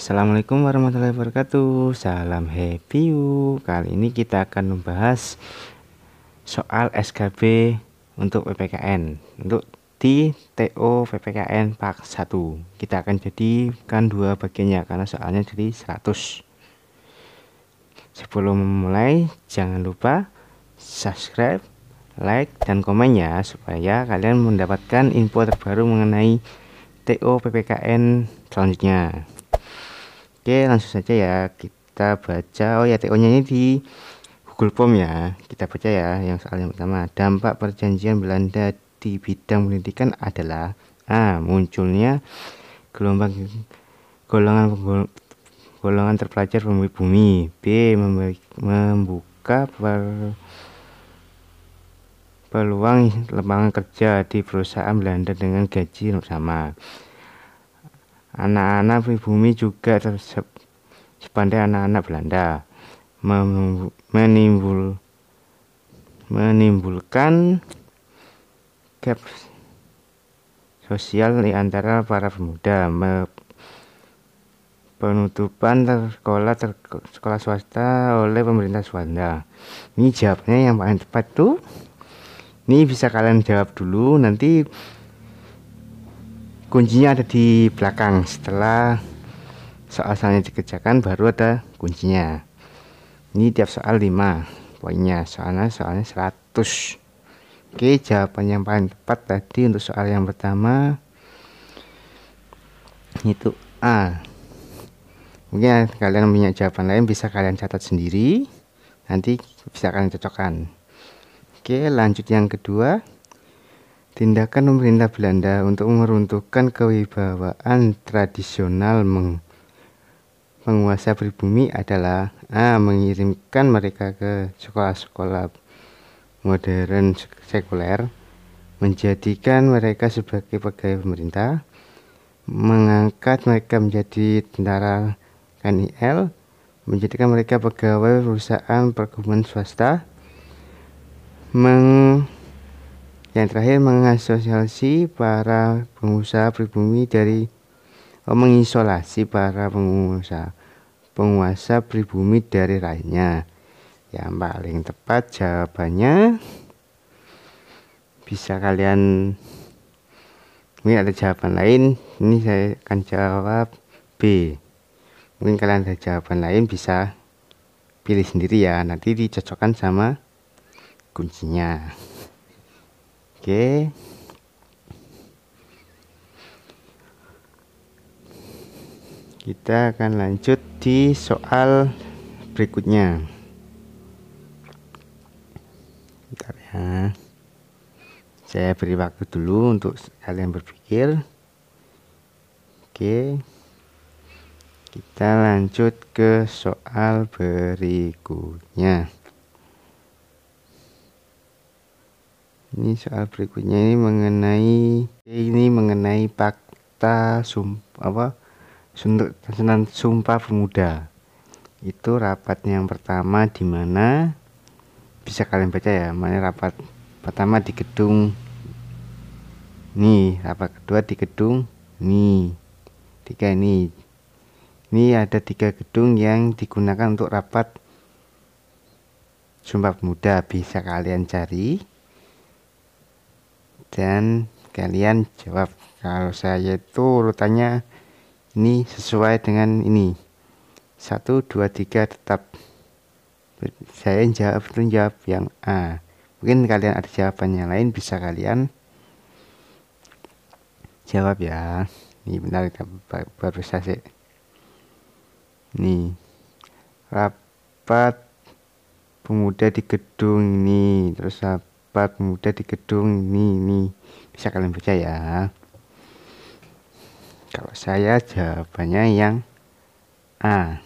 Assalamualaikum warahmatullahi wabarakatuh. Salam happy you. Kali ini kita akan membahas soal SKB untuk PPKN. Untuk di TO PPKN Part 1 kita akan jadikan dua bagiannya karena soalnya jadi 100. Sebelum memulai, jangan lupa subscribe, like, dan komen ya, supaya kalian mendapatkan info terbaru mengenai TO PPKN selanjutnya. Oke, langsung saja ya, kita baca. Oh ya, TO nya ini di Google Form ya. Kita baca ya, yang soal yang pertama. Dampak perjanjian Belanda di bidang pendidikan adalah A. Munculnya golongan terpelajar bumi. B. Membuka peluang lapangan kerja di perusahaan Belanda dengan gaji sama. Anak-anak pribumi juga sepandai anak-anak Belanda, menimbulkan gap sosial di antara para pemuda. Penutupan sekolah swasta oleh pemerintah Belanda. Ini jawabannya yang paling tepat tuh. Ini bisa kalian jawab dulu, nanti kuncinya ada di belakang. Setelah soalnya dikerjakan baru ada kuncinya. Ini tiap soal 5 poinnya, soalnya 100. Oke, jawaban yang paling tepat tadi untuk soal yang pertama itu A. Mungkin kalian punya jawaban lain, bisa kalian catat sendiri, nanti bisa kalian cocokkan. Oke, lanjut yang kedua. Tindakan pemerintah Belanda untuk meruntuhkan kewibawaan tradisional penguasa pribumi adalah A. Mengirimkan mereka ke sekolah-sekolah modern sekuler, menjadikan mereka sebagai pegawai pemerintah, mengangkat mereka menjadi tentara KNIL, menjadikan mereka pegawai perusahaan perkebunan swasta, yang terakhir mengisolasi para pengusaha pribumi mengisolasi para penguasa pribumi dari rakyatnya. Yang paling tepat jawabannya bisa kalian, mungkin ada jawaban lain, ini saya akan jawab B. Mungkin kalian ada jawaban lain, bisa pilih sendiri ya, nanti dicocokkan sama kuncinya. Oke, kita akan lanjut di soal berikutnya. Bentar ya, saya beri waktu dulu untuk kalian berpikir. Oke, kita lanjut ke soal berikutnya. Ini soal berikutnya ini mengenai fakta Sumpah Pemuda. Itu rapat yang pertama di mana, bisa kalian baca ya, mana rapat pertama di gedung nih, rapat kedua di gedung nih, tiga ini ada 3 gedung yang digunakan untuk rapat Sumpah Pemuda. Bisa kalian cari dan kalian jawab. Kalau saya itu urutannya ini sesuai dengan ini 1, 2, 3 tetap. Saya jawab yang A. Mungkin kalian ada jawaban yang lain, bisa kalian jawab ya. Ini benar, kita baru selesai. Nih, rapat pemuda di gedung ini, terus rapat pemuda di gedung ini bisa kalian baca ya. Kalau saya jawabannya yang A.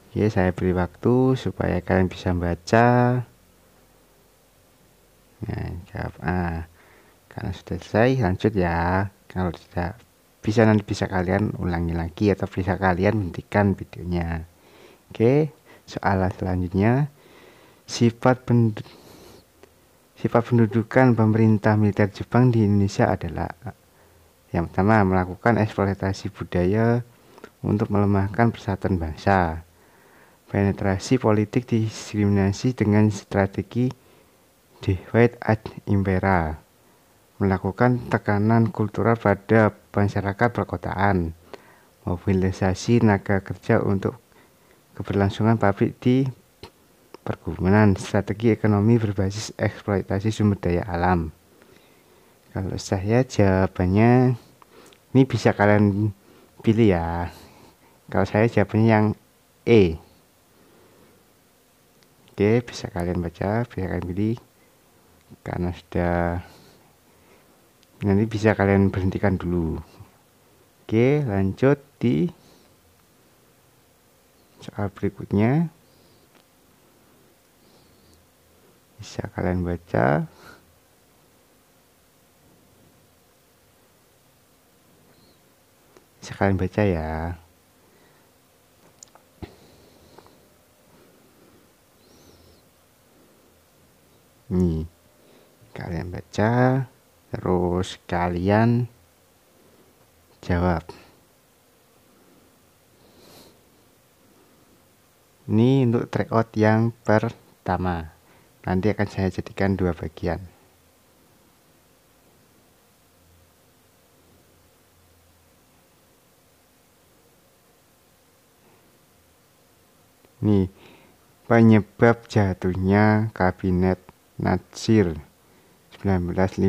Oke, saya beri waktu supaya kalian bisa baca. Nah, jawab A. Karena sudah selesai, lanjut ya. Kalau tidak bisa, nanti bisa kalian ulangi lagi atau bisa kalian hentikan videonya. Oke, soal selanjutnya, sifat Sifat pendudukan pemerintah militer Jepang di Indonesia adalah: yang pertama, melakukan eksploitasi budaya untuk melemahkan persatuan bangsa. Penetrasi politik diskriminasi dengan strategi divide and impera. Melakukan tekanan kultural pada masyarakat perkotaan. Mobilisasi tenaga kerja untuk keberlangsungan pabrik di perkebunan. Strategi ekonomi berbasis eksploitasi sumber daya alam. Kalau saya jawabannya, ini bisa kalian pilih ya. Kalau saya jawabannya yang E. Oke, bisa kalian baca, bisa kalian pilih. Karena sudah, nanti bisa kalian berhentikan dulu. Oke, lanjut di soal berikutnya. Bisa kalian baca. Bisa kalian baca ya. Nih, kalian baca, terus kalian jawab. Ini untuk tryout yang pertama. Nanti akan saya jadikan 2 bagian. Nih, penyebab jatuhnya kabinet Natsir 1950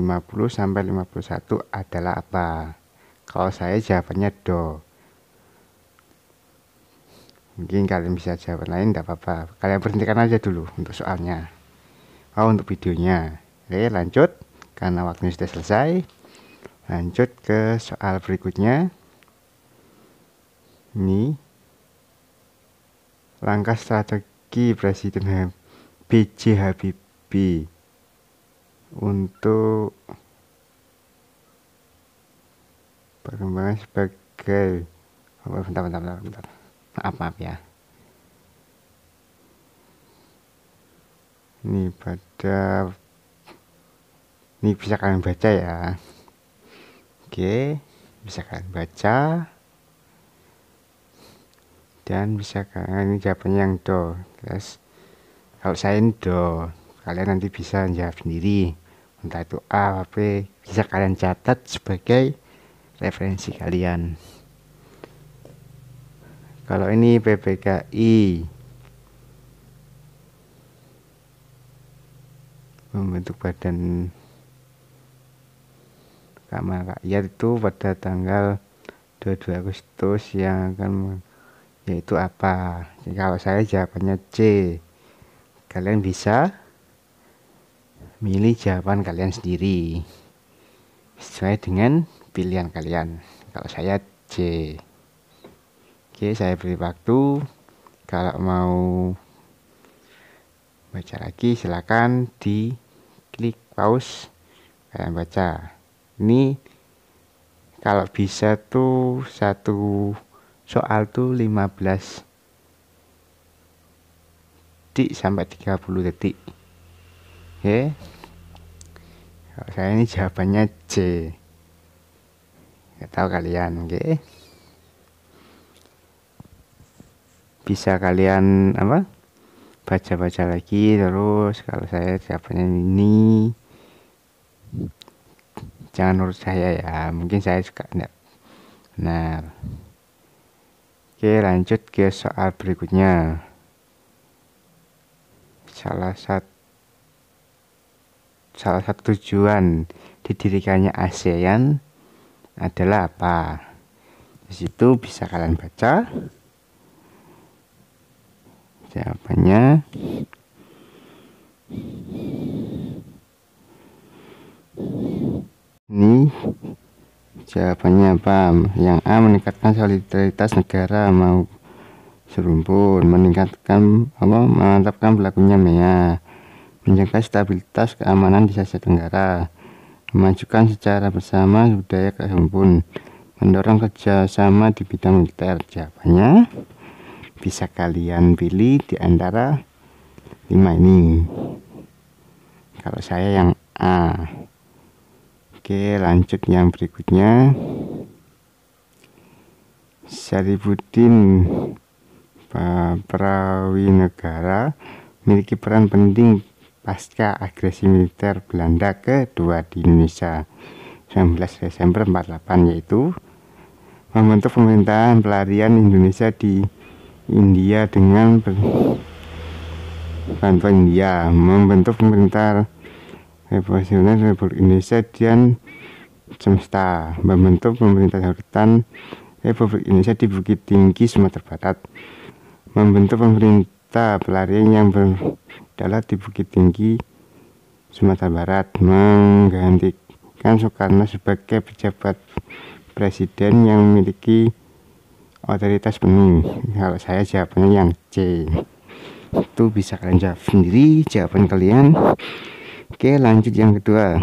sampai 51 adalah apa? Kalau saya jawabannya do. Mungkin kalian bisa jawab lain, tidak apa-apa. Kalian berhentikan aja dulu untuk soalnya. Untuk videonya. Oke, lanjut. Karena waktunya sudah selesai. Lanjut ke soal berikutnya. Ini langkah strategi Presiden B.J. Habibie untuk perkembangan sebagai bentar. Maaf ya. Ini bisa kalian baca ya. Oke, bisa kalian baca. Dan bisa kalian jawabannya yang do. Terus kalau saya ini do, kalian nanti bisa jawab sendiri. Entah itu A, B, bisa kalian catat sebagai referensi kalian. Kalau ini PPKI, membentuk badan keamanan rakyat itu pada tanggal 22 Agustus yang akan, yaitu apa? Jadi kalau saya jawabannya C. Kalian bisa milih jawaban kalian sendiri sesuai dengan pilihan kalian. Kalau saya C. Oke, saya beri waktu. Kalau mau baca lagi silakan di klik pause, kalian baca. Ini kalau bisa tuh satu soal tuh 15 detik sampai 30 detik. Oke. Kalau saya ini jawabannya C. Gak tahu kalian, oke. Bisa kalian baca-baca lagi terus. Kalau saya jawabannya ini, jangan menurut saya ya, mungkin saya suka enggak benar. Oke, lanjut ke soal berikutnya. Salah satu tujuan didirikannya ASEAN adalah apa? Di situ bisa kalian baca jawabannya. Ini jawabannya apa? Yang A, meningkatkan solidaritas negara mau serumpun, mantapkan berlakunya MEA, menjaga stabilitas keamanan di Asia Tenggara, memajukan secara bersama budaya kerumpun, mendorong kerjasama di bidang militer. Jawabannya bisa kalian pilih di antara 5 ini. Kalau saya yang A. Oke, lanjut yang berikutnya. Syarifuddin Prawinegara memiliki peran penting pasca agresi militer Belanda kedua di Indonesia 19 Desember 48, yaitu membentuk pemerintahan pelarian Indonesia di India dengan bantuan India, membentuk pemerintah revolusioner Republik Indonesia dan semesta, membentuk pemerintah hutan Republik Indonesia di Bukit Tinggi Sumatera Barat, membentuk pemerintah pelarian yang berdalat di Bukit Tinggi Sumatera Barat, menggantikan Soekarno sebagai pejabat presiden yang memiliki otoritas penuh. Kalau saya jawabannya yang C. Itu bisa kalian jawab sendiri jawaban kalian. Oke, lanjut yang kedua.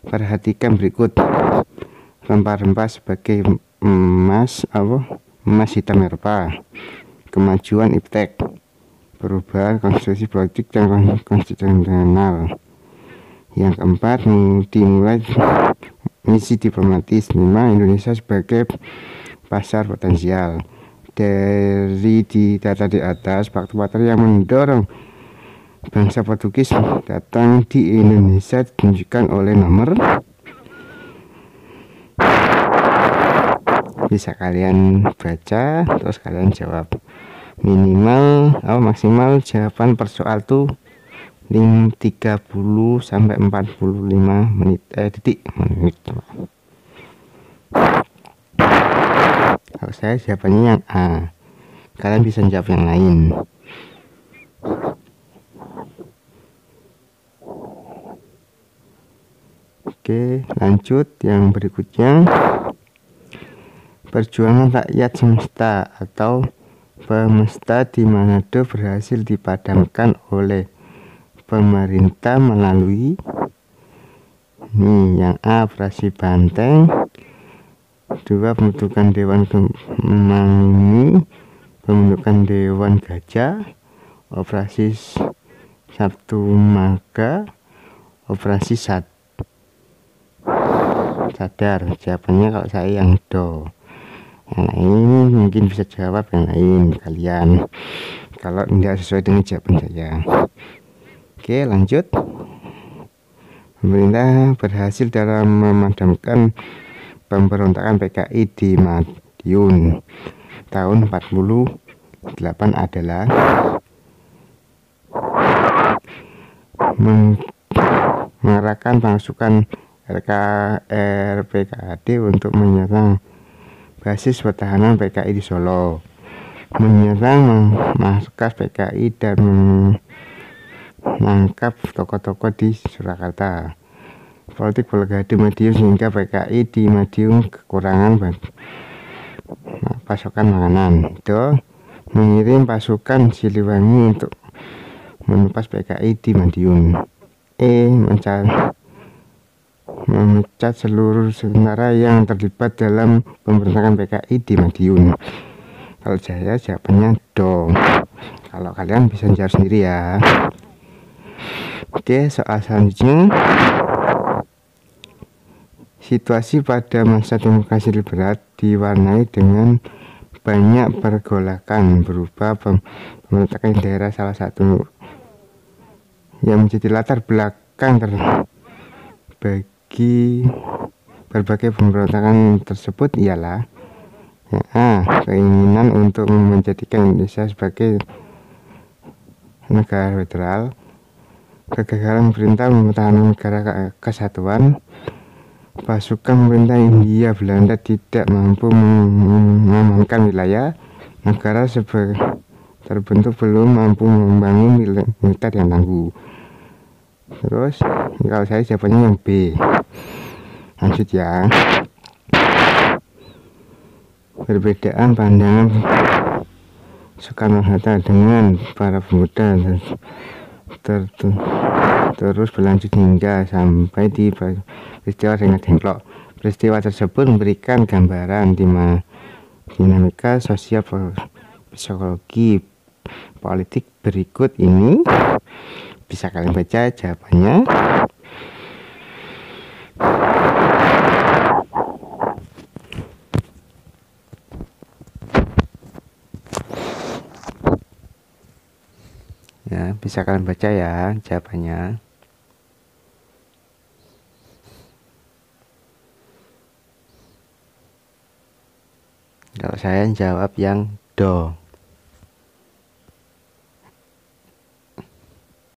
Perhatikan berikut rempah-rempah sebagai emas hitam Eropa, kemajuan iptek, perubahan konstitusi politik dan konstitusional. Yang keempat, dimulai misi diplomatis. 5. Indonesia sebagai pasar potensial. Dari di data di atas, faktor-faktor yang mendorong bangsa Portugis datang di Indonesia ditunjukkan oleh nomor. Bisa kalian baca terus kalian jawab. Maksimal jawaban per soal tuh 30 sampai 45 menit menit. Kalau saya jawabannya yang A. Kalian bisa jawab yang lain. Oke, lanjut yang berikutnya. Perjuangan rakyat semesta atau Pemesta di Manado berhasil dipadamkan oleh pemerintah melalui yang A, operasi Banteng. 2, pembentukan Dewan Kemangi, pembentukan Dewan Gajah, operasi Sabtu Marga, operasi Sadar. Jawabannya kalau saya yang Do. Yang lain mungkin bisa jawab yang lain kalian kalau tidak sesuai dengan jawaban saya. Oke, lanjut. Pemerintah berhasil dalam memadamkan pemberontakan PKI di Madiun tahun 48 adalah mengerahkan pasukan RPKAD untuk menyerang basis pertahanan PKI di Solo, menyerang markas PKI dan menangkap tokoh-tokoh di Surakarta. Politik Blokade Madiun sehingga PKI di Madiun kekurangan pasokan makanan. Do, mengirim pasukan Siliwangi untuk menumpas PKI di Madiun. E, memecat seluruh tentara yang terlibat dalam pemberontakan PKI di Madiun. Kalau saya jawabannya Do. Kalau kalian bisa jawab sendiri ya. Oke, soal selanjutnya. Situasi pada masa demokrasi liberal diwarnai dengan banyak pergolakan berupa pemberontakan daerah. Salah satu yang menjadi latar belakang bagi berbagai pemberontakan tersebut ialah yang A, keinginan untuk menjadikan Indonesia sebagai negara federal, kegagalan pemerintah mempertahankan negara kesatuan, pasukan pemerintah Hindia Belanda tidak mampu mengamankan wilayah negara terbentuk, belum mampu membangun militer yang tangguh. Terus kalau saya jawabannya yang B. Lanjut ya. Perbedaan pandangan Soekarno-Hatta dengan para pemuda terus berlanjut hingga sampai di peristiwa Rengat Dengklok. Peristiwa tersebut memberikan gambaran dinamika sosial psikologi politik berikut ini. bisa kalian baca jawabannya. Ya, bisa kalian baca ya jawabannya. Kalau saya jawab yang do.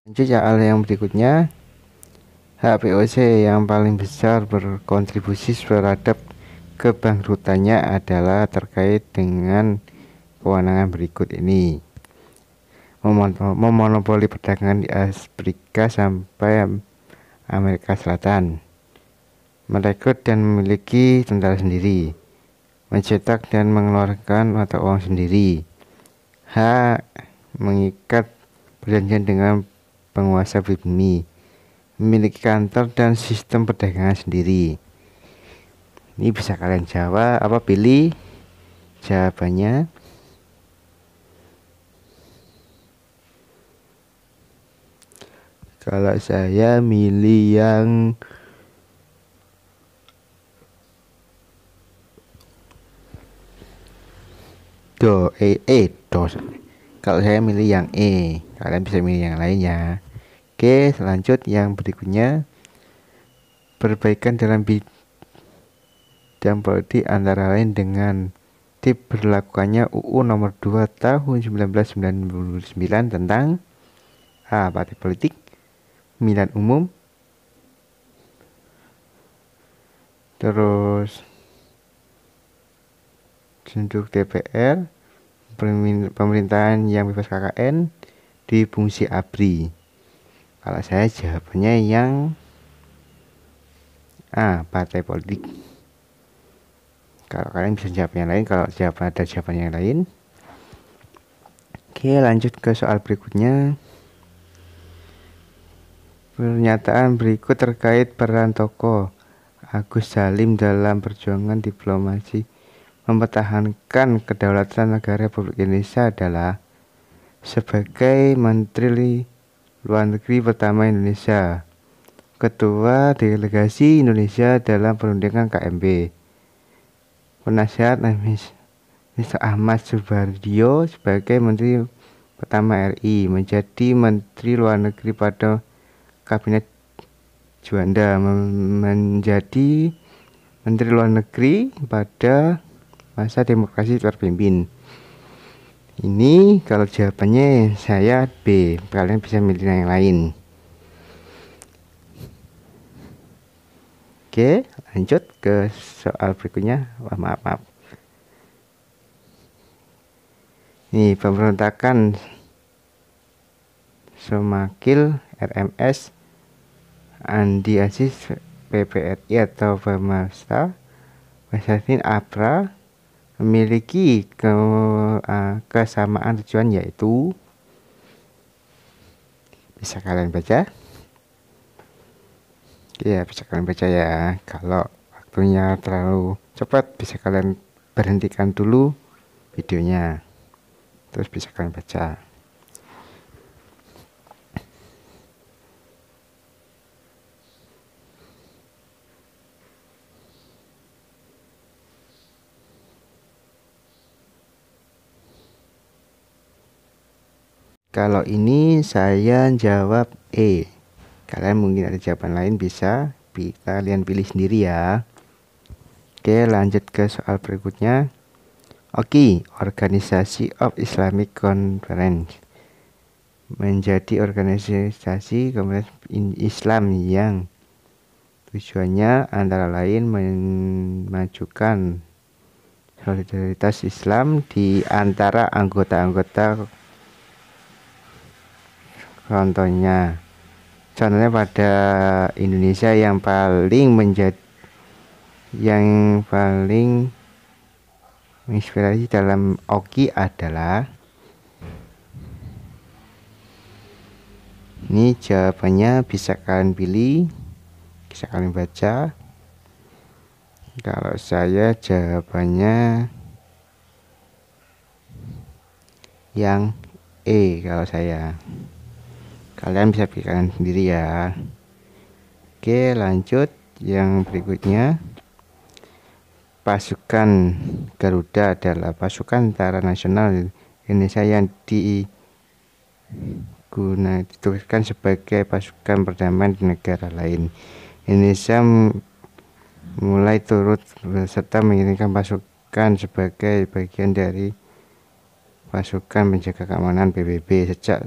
Lanjut soal yang berikutnya. HPOC yang paling besar berkontribusi terhadap kebangkrutannya adalah terkait dengan kewenangan berikut ini: memonopoli perdagangan di Afrika sampai Amerika Selatan, merekrut dan memiliki tentara sendiri, mencetak dan mengeluarkan mata uang sendiri, H. mengikat perjanjian dengan penguasa pribumi, memiliki kantor dan sistem perdagangan sendiri. Ini bisa kalian jawab apa pilih jawabannya. Kalau saya milih yang do. Kalau saya milih yang E, kalian bisa milih yang lain ya. Oke, selanjut yang berikutnya. Perbaikan dalam bidang politik antara lain dengan diberlakukannya UU nomor 2 tahun 1999 tentang A. Partai politik, pemilihan umum, terus bentuk DPR, pemerintahan yang bebas KKN, di fungsi ABRI. Kalau saya jawabannya yang A. Partai politik. Kalau kalian bisa jawab yang lain, kalau ada jawaban yang lain. Oke, lanjut ke soal berikutnya. Pernyataan berikut terkait peran tokoh Agus Salim dalam perjuangan diplomasi mempertahankan kedaulatan negara Republik Indonesia adalah: sebagai Menteri Luar Negeri pertama Indonesia, Ketua Delegasi Indonesia dalam perundingan KMB, Penasihat Mr. Ahmad Subardio sebagai Menteri pertama RI, menjadi Menteri Luar Negeri pada Kabinet Juanda, menjadi Menteri Luar Negeri pada masa demokrasi terpimpin. Ini kalau jawabannya saya B, kalian bisa milih yang lain. Oke, lanjut ke soal berikutnya. Maaf. Ini pemberontakan Somakil RMS Andi Aziz PPRI atau Bamasta Wasatin Abra memiliki kesamaan tujuan, yaitu bisa kalian baca ya, bisa kalian baca ya. Kalau waktunya terlalu cepat bisa kalian berhentikan dulu videonya, terus bisa kalian baca. Kalau ini saya jawab E. Kalian mungkin ada jawaban lain, bisa kalian pilih sendiri ya. Oke, lanjut ke soal berikutnya. Oke, Organisasi of Islamic Conference menjadi organisasi komunitas Islam yang tujuannya antara lain memajukan solidaritas Islam di antara anggota-anggota. Contohnya pada Indonesia yang paling menginspirasi dalam OKI adalah, ini jawabannya bisa kalian pilih, bisa kalian baca. Kalau saya jawabannya yang E. Kalau saya Kalian bisa pilih sendiri ya. Oke, lanjut yang berikutnya. Pasukan Garuda adalah pasukan tentara nasional Indonesia yang ditugaskan sebagai pasukan perdamaian di negara lain. Indonesia mulai turut serta mengirimkan pasukan sebagai bagian dari pasukan penjaga keamanan PBB sejak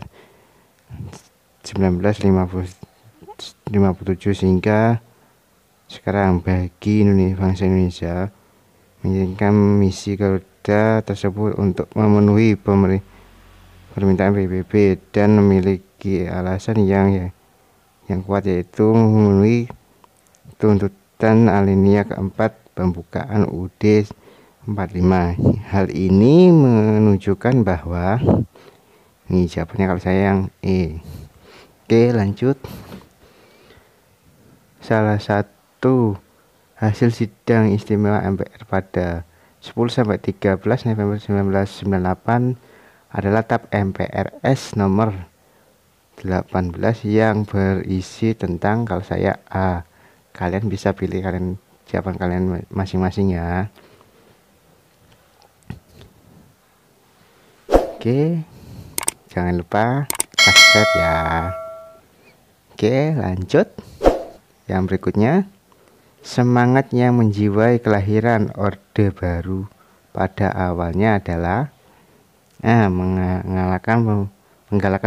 1957 sehingga sekarang. Bagi bangsa Indonesia mengirimkan misi Garuda tersebut untuk memenuhi permintaan PBB dan memiliki alasan yang kuat, yaitu memenuhi tuntutan alinea keempat pembukaan UUD 45. Hal ini menunjukkan bahwa ini jawabannya kalau saya yang E. Oke, lanjut. Salah satu hasil sidang istimewa MPR pada 10-13 November 1998 adalah TAP MPRS nomor 18 yang berisi tentang kalau saya A. Kalian bisa pilih jawaban kalian masing-masing ya. Oke, jangan lupa subscribe ya. Oke, lanjut. Yang berikutnya, semangat yang menjiwai kelahiran Orde Baru pada awalnya adalah menggalakkan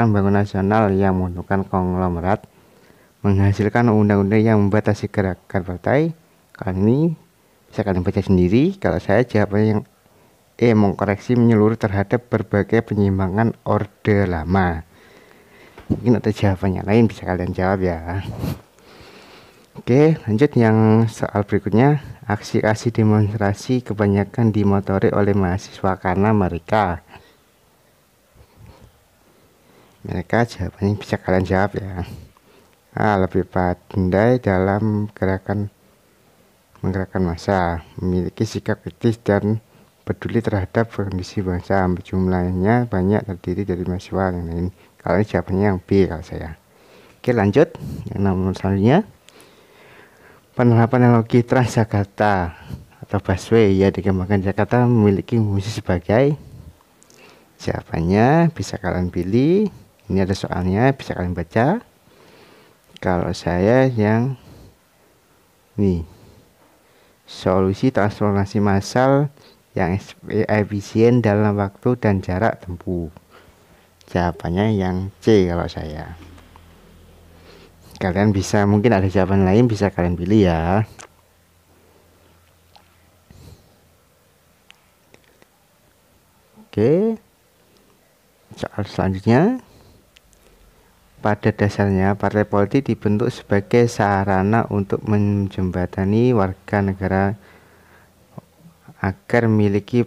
pembangunan nasional yang menguntungkan konglomerat, menghasilkan undang-undang yang membatasi gerakan partai. Kali ini bisa kalian baca sendiri. Kalau saya jawabannya yang E, mengkoreksi menyeluruh terhadap berbagai penyimpangan Orde Lama. Mungkin ada jawabannya lain, bisa kalian jawab ya. Oke, lanjut yang soal berikutnya. Aksi-aksi demonstrasi kebanyakan dimotori oleh mahasiswa karena mereka jawabannya bisa kalian jawab ya. Lebih pandai dalam menggerakkan massa, memiliki sikap kritis dan peduli terhadap kondisi bangsa. Jumlahnya banyak, terdiri dari mahasiswa yang lain. Kalau ini jawabannya yang B kalau saya. Oke, lanjut yang nomor selanjutnya. Penerapan analogi Transjakarta atau busway ya dikembangkan Jakarta memiliki fungsi sebagai. Jawabannya bisa kalian pilih. Ini ada soalnya, bisa kalian baca. Kalau saya yang nih, solusi transformasi massal yang efisien dalam waktu dan jarak tempuh. Jawabannya yang C kalau saya. Kalian bisa, mungkin ada jawaban lain, bisa kalian pilih ya. Oke, soal selanjutnya. Pada dasarnya partai politik dibentuk sebagai sarana untuk menjembatani warga negara agar memiliki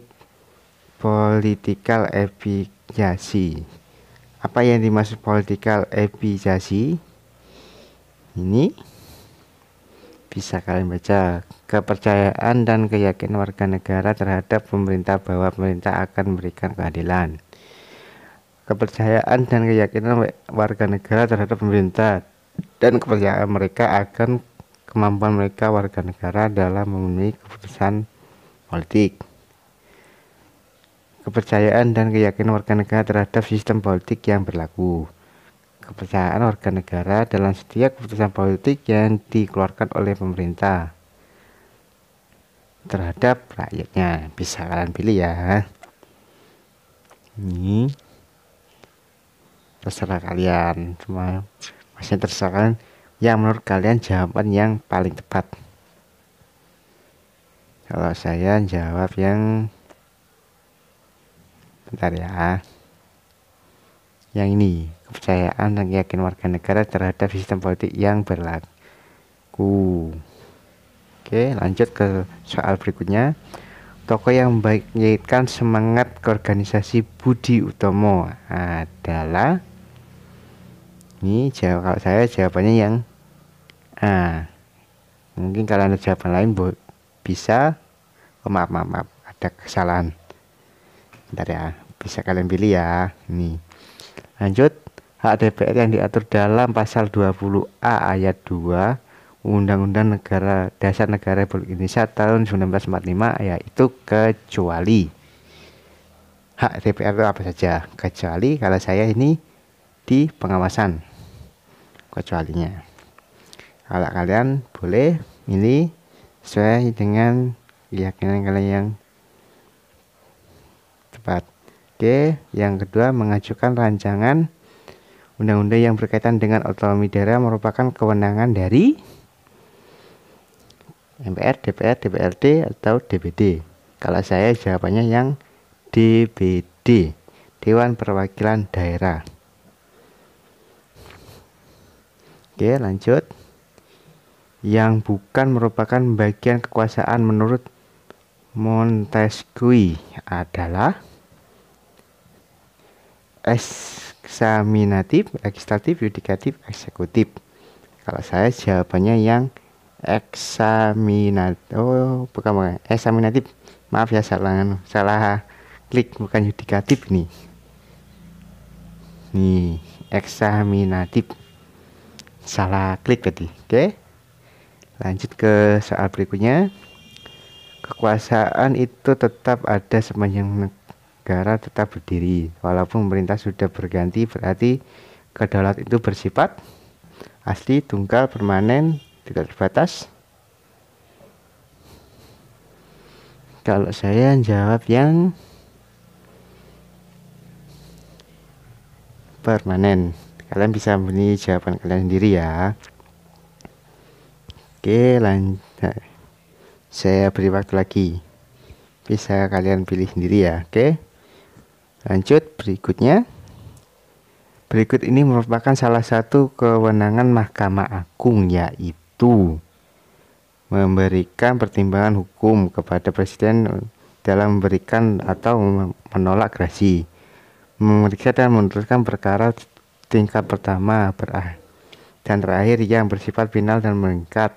political efficacy. Apa yang dimaksud political efficacy? Ini bisa kalian baca. Kepercayaan dan keyakinan warga negara terhadap pemerintah bahwa pemerintah akan memberikan keadilan. Kepercayaan dan keyakinan warga negara terhadap pemerintah dan kepercayaan mereka akan kemampuan mereka warga negara dalam memenuhi keputusan politik. Kepercayaan dan keyakinan warga negara terhadap sistem politik yang berlaku. Kepercayaan warga negara dalam setiap keputusan politik yang dikeluarkan oleh pemerintah terhadap rakyatnya. Bisa kalian pilih ya. Ini terserah kalian, semua masih terserah kalian yang menurut kalian jawaban yang paling tepat. Kalau saya jawab yang bentar ya, yang ini, kepercayaan dan keyakinan warga negara terhadap sistem politik yang berlaku. Oke, lanjut ke soal berikutnya. Tokoh yang membangkitkan semangat keorganisasi Budi Utomo adalah, ini kalau saya jawabannya yang A. Mungkin kalian ada jawaban lain bisa. Maaf, ada kesalahan. Bentar ya, bisa kalian pilih ya. Ini lanjut. Hak DPR yang diatur dalam pasal 20A ayat 2 Undang-Undang Negara Dasar Negara Republik Indonesia tahun 1945, yaitu kecuali. Hak DPR itu apa saja, kecuali kalau saya ini di pengawasan. Kecualinya, kalau kalian boleh milih sesuai dengan keyakinan kalian yang tepat. Oke, yang kedua, mengajukan rancangan undang-undang yang berkaitan dengan otonomi daerah merupakan kewenangan dari MPR, DPR, DPRD, atau DPD. Kalau saya jawabannya yang DPD, Dewan Perwakilan Daerah. Oke, lanjut. Yang bukan merupakan bagian kekuasaan menurut Montesquieu adalah eksaminatif, legislatif, yudikatif, eksekutif. Kalau saya jawabannya yang eksaminatif. Maaf ya, salah klik, bukan yudikatif nih. Nih, eksaminatif. Salah klik tadi. Oke. Lanjut ke soal berikutnya. Kekuasaan itu tetap ada sepanjang negara tetap berdiri. Walaupun pemerintah sudah berganti, berarti kedaulatan itu bersifat asli, tunggal, permanen, tidak terbatas. Kalau saya jawab yang permanen. Kalian bisa beri jawaban kalian sendiri ya. Oke, lanjut. Saya beri waktu lagi. Bisa kalian pilih sendiri ya. Oke. Lanjut berikutnya. Berikut ini merupakan salah satu kewenangan Mahkamah Agung, yaitu memberikan pertimbangan hukum kepada Presiden dalam memberikan atau menolak gerasi, memeriksa dan memutuskan perkara tingkat pertama, dan terakhir yang bersifat final dan mengikat,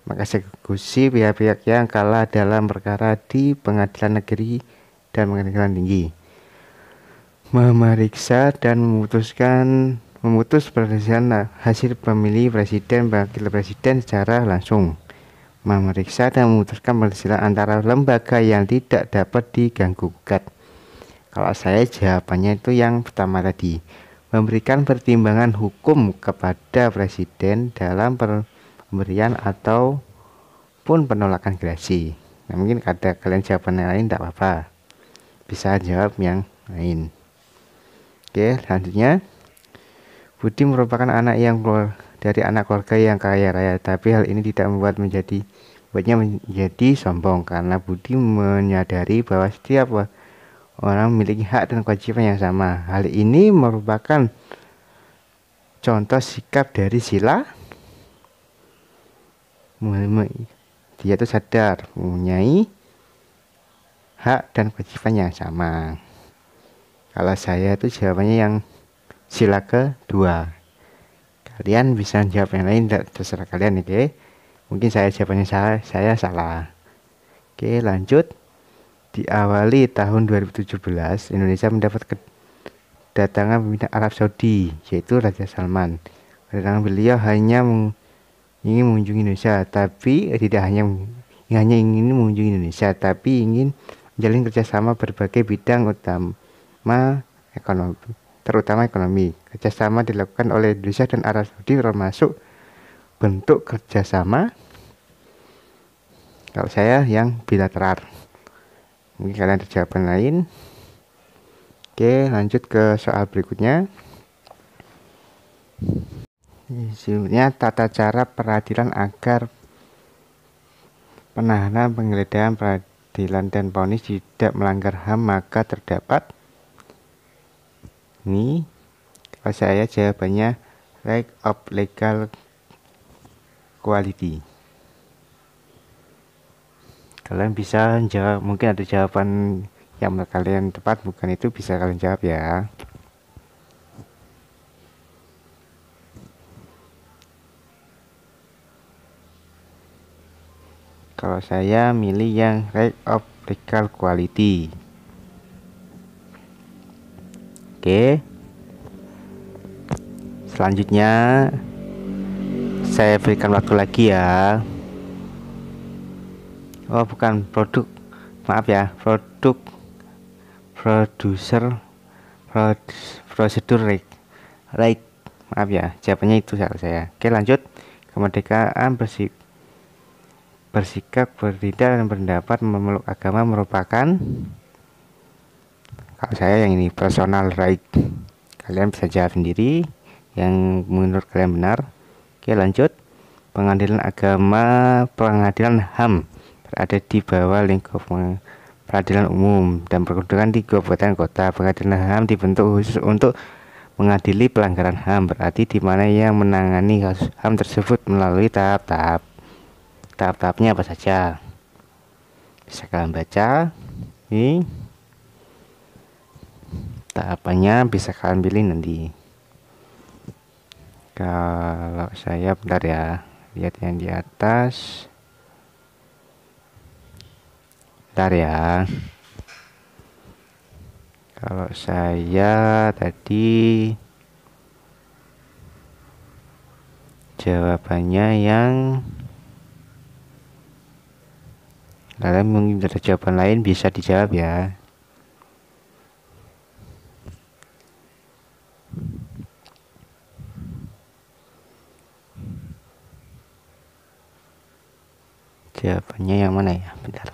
mengeksekusi pihak-pihak yang kalah dalam perkara di pengadilan negeri dan pengadilan tinggi, memeriksa dan memutus perselisihan hasil pemilih presiden wakil presiden secara langsung, memeriksa dan memutuskan perselisihan antara lembaga yang tidak dapat diganggu gugat. Kalau saya jawabannya itu yang pertama tadi, memberikan pertimbangan hukum kepada presiden dalam pemberian ataupun penolakan gerasi. Nah, mungkin ada kalian jawaban yang lain, tidak apa-apa, bisa jawab yang lain. Oke, selanjutnya, Budi merupakan anak yang dari anak keluarga yang kaya raya, tapi hal ini tidak membuatnya menjadi sombong, karena Budi menyadari bahwa setiap orang memiliki hak dan kewajiban yang sama. Hal ini merupakan contoh sikap dari sila. Dia itu sadar mempunyai hak dan kewajiban yang sama. Kalau saya itu jawabannya yang sila kedua. Kalian bisa jawab yang lain, terserah kalian. Oke. Mungkin saya jawabannya saya salah. Oke, lanjut. Diawali tahun 2017, Indonesia mendapat kedatangan pemimpin Arab Saudi, yaitu Raja Salman. Kedatangan beliau hanya ingin mengunjungi Indonesia, tapi tidak hanya ingin mengunjungi Indonesia, tapi ingin menjalin kerjasama berbagai bidang terutama ekonomi. Kerjasama dilakukan oleh Indonesia dan Arab Saudi termasuk bentuk kerjasama, kalau saya yang bilateral. Mungkin kalian ada jawaban lain. Oke, lanjut ke soal berikutnya. Selanjutnya, tata cara peradilan agar penahanan, penggeledahan, peradilan, dan vonis tidak melanggar HAM, maka terdapat ini. Kalau saya jawabannya right of legal quality. Kalian bisa jawab, mungkin ada jawaban yang menurut kalian tepat, bukan itu bisa kalian jawab ya. Kalau saya milih yang right of legal quality. Oke. Selanjutnya saya berikan waktu lagi ya. Oh bukan, produk, maaf ya, produser, prosedur right, maaf ya, jawabannya itu salah saya. Oke lanjut. Kemerdekaan bersikap, bertindak, dan berpendapat memeluk agama merupakan, kalau saya yang ini, personal right. Kalian bisa jawab sendiri yang menurut kalian benar. Oke lanjut. Pengadilan HAM berada di bawah lingkup peradilan umum dan berkedudukan di kabupaten kota. Pengadilan HAM dibentuk khusus untuk mengadili pelanggaran HAM, berarti di mana yang menangani kasus HAM tersebut melalui tahap-tahapnya apa saja. Bisa kalian baca ini tahapannya, bisa kalian pilih nanti. Kalau saya bentar ya, lihat yang di atas. Bentar ya. Kalau saya tadi jawabannya yang, kalian mungkin ada jawaban lain bisa dijawab ya. Jawabannya yang mana ya? Bentar.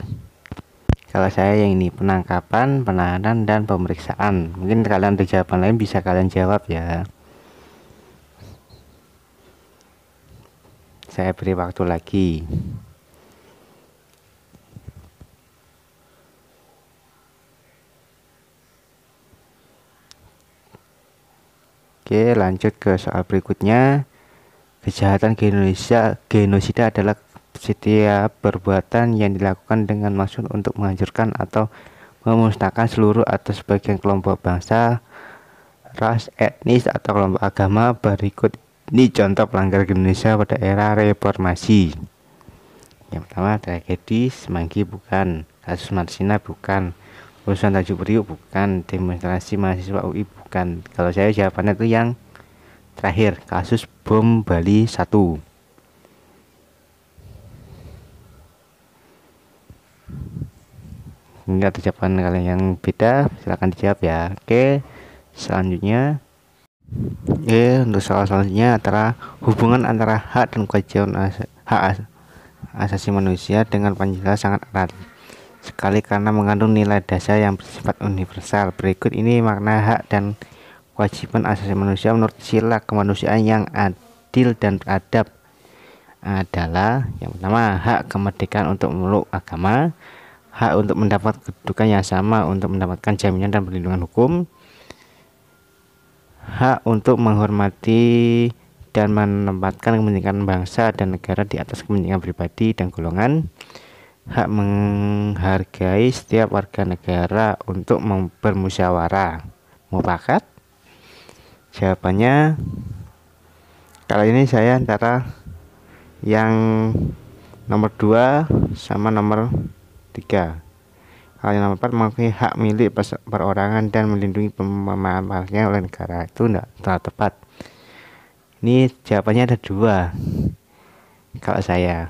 Kalau saya yang ini, penangkapan, penahanan, dan pemeriksaan. Mungkin kalian ada jawaban lain bisa kalian jawab ya. Saya beri waktu lagi. Oke, lanjut ke soal berikutnya. Kejahatan genosida adalah setiap perbuatan yang dilakukan dengan maksud untuk menghancurkan atau memusnahkan seluruh atau sebagian kelompok bangsa, ras, etnis, atau kelompok agama. Berikut ini contoh pelanggaran Indonesia pada era reformasi. Yang pertama, tragedi Semanggi bukan, kasus Marsina bukan, urusan Tanjung Priok bukan, demonstrasi mahasiswa UI bukan. Kalau saya jawabannya itu yang terakhir, kasus bom Bali 1. Ini ada jawaban kalian yang beda, silahkan dijawab ya. Oke, selanjutnya untuk soal selanjutnya antara hubungan antara hak dan kewajiban hak asasi manusia dengan Pancasila sangat erat sekali karena mengandung nilai dasar yang bersifat universal. Berikut ini makna hak dan kewajiban asasi manusia menurut sila kemanusiaan yang adil dan beradab adalah: yang pertama, hak kemerdekaan untuk memeluk agama, hak untuk mendapat kedudukan yang sama untuk mendapatkan jaminan dan perlindungan hukum, hak untuk menghormati dan menempatkan kepentingan bangsa dan negara di atas kepentingan pribadi dan golongan, hak menghargai setiap warga negara untuk bermusyawarah mufakat. Jawabannya kali ini saya antara yang nomor 2 sama nomor 3. Kalau yang nomor 4 mengakui hak milik perorangan dan melindungi pemanfaatnya oleh negara, itu tidak terlalu tepat. Ini jawabannya ada 2. Kalau saya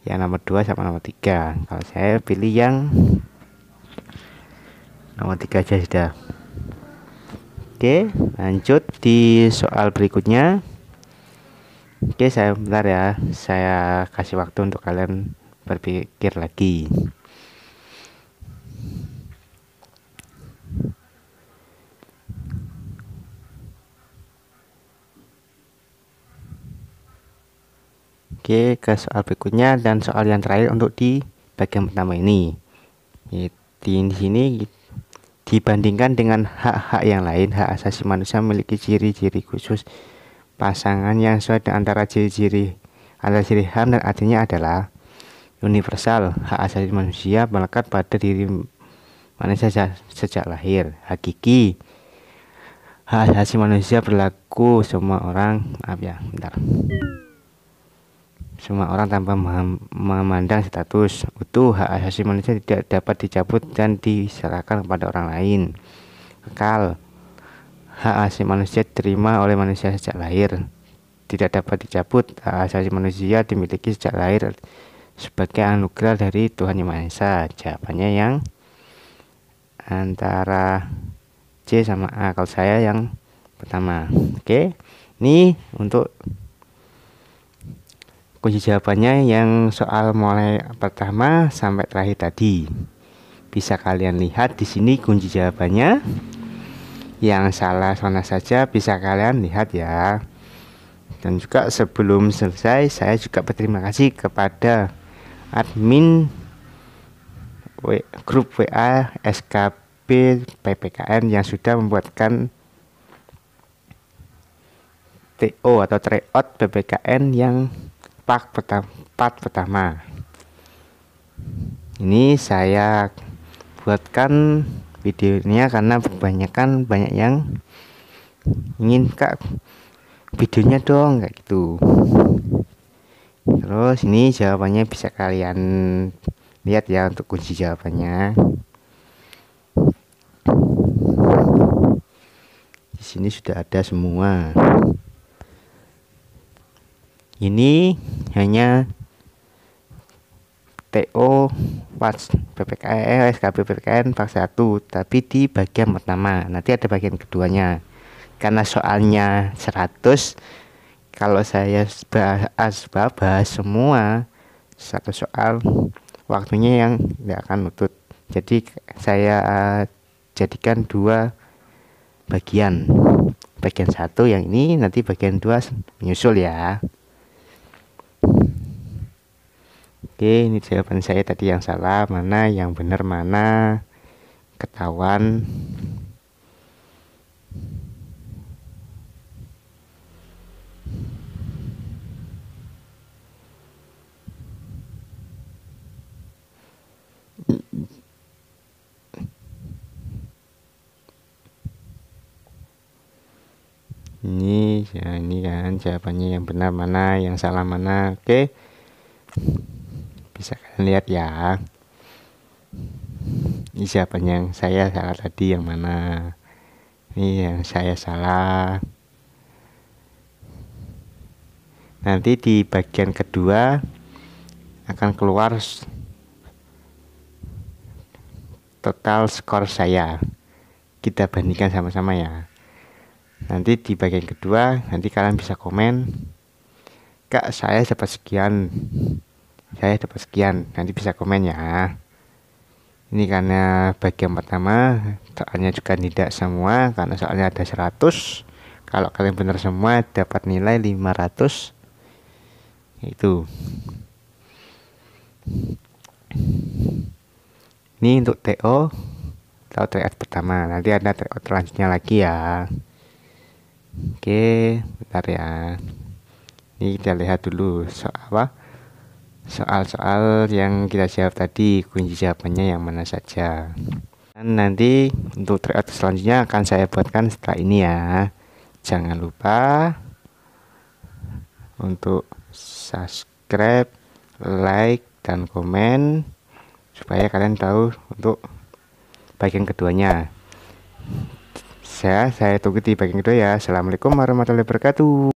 yang nomor 2 sama nomor 3. Kalau saya pilih yang nomor 3 aja sudah. Oke, lanjut di soal berikutnya. Oke, saya bentar ya, saya kasih waktu untuk kalian berpikir lagi. Oke, ke soal berikutnya dan soal yang terakhir untuk di bagian pertama ini. Di sini dibandingkan dengan hak-hak yang lain, hak asasi manusia memiliki ciri-ciri khusus. Pasangan yang sesuai dengan antara ciri HAM dan artinya adalah universal. Hak asasi manusia melekat pada diri manusia sejak lahir. Hakiki, hak asasi manusia berlaku semua orang. Maaf ya, bentar. Semua orang tanpa memandang status. Utuh, hak asasi manusia tidak dapat dicabut dan diserahkan kepada orang lain. Kekal, hak asasi manusia diterima oleh manusia sejak lahir, tidak dapat dicabut. Hak asasi manusia dimiliki sejak lahir sebagai anugerah dari Tuhan Yang Maha Esa. Jawabannya yang antara C sama A. Kalau saya yang pertama. Oke, ini untuk kunci jawabannya yang soal mulai pertama sampai terakhir tadi. Bisa kalian lihat di sini kunci jawabannya. Yang salah mana saja bisa kalian lihat ya. Dan juga sebelum selesai, saya juga berterima kasih kepada admin grup WA SKB PPKN yang sudah membuatkan TO atau tryout PPKN yang part pertama. Ini saya buatkan videonya karena banyak yang ingin, Kak, videonya dong, kayak gitu. Terus ini jawabannya bisa kalian lihat ya untuk kunci jawabannya. Di sini sudah ada semua. Ini hanya TO PPKN SKB PPKN part 1, tapi di bagian pertama. Nanti ada bagian keduanya. Karena soalnya 100, kalau saya bahas semua satu soal, waktunya yang tidak akan nutut. Jadi saya jadikan dua bagian. Bagian 1 yang ini, nanti bagian 2 menyusul ya. Oke, ini jawaban saya tadi yang salah, mana yang benar, mana ketahuan. Ini ya, ini kan jawabannya yang benar mana, yang salah mana. Oke, bisa kalian lihat ya. Ini jawaban yang saya salah tadi yang mana. Ini yang saya salah. Nanti di bagian kedua akan keluar total skor saya. Kita bandingkan sama-sama ya. Nanti di bagian kedua, nanti kalian bisa komen, Kak, saya dapat sekian, saya dapat sekian. Nanti bisa komen ya. Ini karena bagian pertama soalnya juga tidak semua, karena soalnya ada 100. Kalau kalian benar semua dapat nilai 500. Itu. Ini untuk TO atau tryout pertama. Nanti ada tryout selanjutnya lagi ya. Oke, bentar ya. Ini kita lihat dulu soal-soal yang kita jawab tadi, kunci jawabannya yang mana saja. Dan nanti untuk tryout selanjutnya akan saya buatkan setelah ini ya. Jangan lupa untuk subscribe, like, dan komen supaya kalian tahu untuk bagian keduanya. Saya tunggu di bagian kedua ya. Assalamualaikum warahmatullahi wabarakatuh.